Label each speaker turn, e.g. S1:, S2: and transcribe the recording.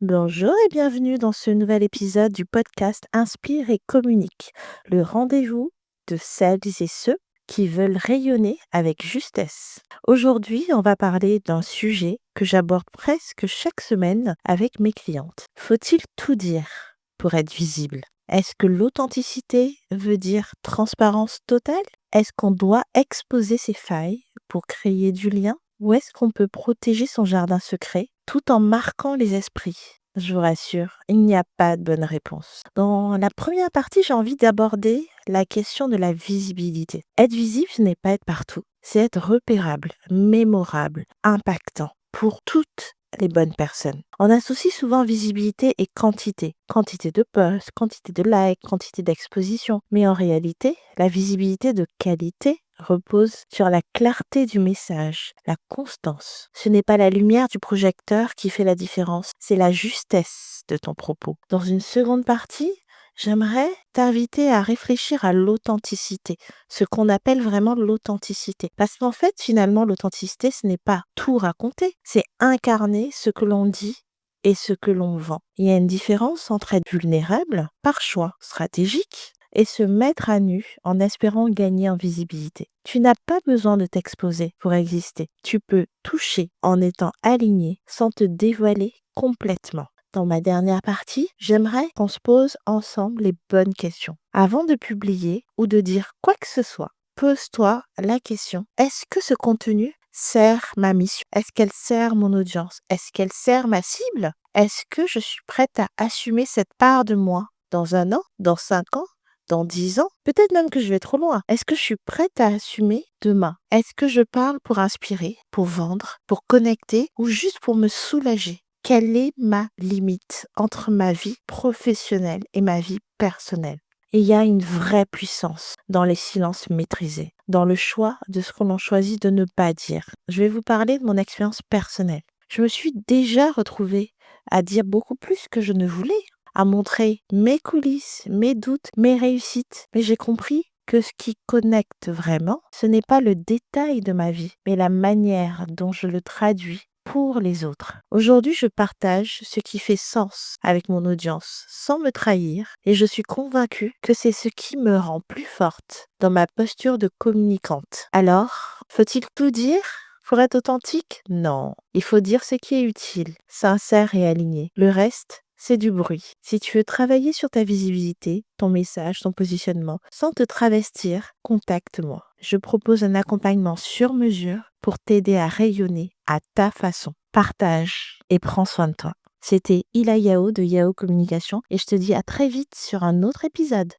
S1: Bonjour et bienvenue dans ce nouvel épisode du podcast Inspire et communique, le rendez-vous de celles et ceux qui veulent rayonner avec justesse. Aujourd'hui, on va parler d'un sujet que j'aborde presque chaque semaine avec mes clientes. Faut-il tout dire pour être visible? Est-ce que l'authenticité veut dire transparence totale? Est-ce qu'on doit exposer ses failles pour créer du lien? Ou est-ce qu'on peut protéger son jardin secret tout en marquant les esprits? Je vous rassure, il n'y a pas de bonne réponse. Dans la première partie, j'ai envie d'aborder la question de la visibilité. Être visible, ce n'est pas être partout, c'est être repérable, mémorable, impactant pour toutes les bonnes personnes. On associe souvent visibilité et quantité. Quantité de posts, quantité de likes, quantité d'expositions. Mais en réalité, la visibilité de qualité repose sur la clarté du message, la constance. Ce n'est pas la lumière du projecteur qui fait la différence, c'est la justesse de ton propos. Dans une seconde partie, j'aimerais t'inviter à réfléchir à l'authenticité, ce qu'on appelle vraiment l'authenticité. Parce qu'en fait, finalement, l'authenticité, ce n'est pas tout raconter, c'est incarner ce que l'on dit et ce que l'on vend. Il y a une différence entre être vulnérable par choix stratégique et se mettre à nu en espérant gagner en visibilité. Tu n'as pas besoin de t'exposer pour exister. Tu peux toucher en étant aligné sans te dévoiler complètement. Dans ma dernière partie, j'aimerais qu'on se pose ensemble les bonnes questions. Avant de publier ou de dire quoi que ce soit, pose-toi la question, est-ce que ce contenu sert ma mission? Est-ce qu'elle sert mon audience? Est-ce qu'elle sert ma cible? Est-ce que je suis prête à assumer cette part de moi dans 1 an, dans 5 ans, dans 10 ans? Peut-être même que je vais trop loin. Est-ce que je suis prête à assumer demain? Est-ce que je parle pour inspirer, pour vendre, pour connecter ou juste pour me soulager? Quelle est ma limite entre ma vie professionnelle et ma vie personnelle? Et il y a une vraie puissance dans les silences maîtrisés, dans le choix de ce que l'on choisit de ne pas dire. Je vais vous parler de mon expérience personnelle. Je me suis déjà retrouvée à dire beaucoup plus que je ne voulais, à montrer mes coulisses, mes doutes, mes réussites. Mais j'ai compris que ce qui connecte vraiment, ce n'est pas le détail de ma vie, mais la manière dont je le traduis pour les autres. Aujourd'hui, je partage ce qui fait sens avec mon audience sans me trahir et je suis convaincue que c'est ce qui me rend plus forte dans ma posture de communicante. Alors, faut-il tout dire pour être authentique? Non. Il faut dire ce qui est utile, sincère et aligné. Le reste, c'est du bruit. Si tu veux travailler sur ta visibilité, ton message, ton positionnement, sans te travestir, contacte-moi. Je propose un accompagnement sur mesure pour t'aider à rayonner à ta façon. Partage et prends soin de toi. C'était Ila Yao de Yao Communication et je te dis à très vite sur un autre épisode.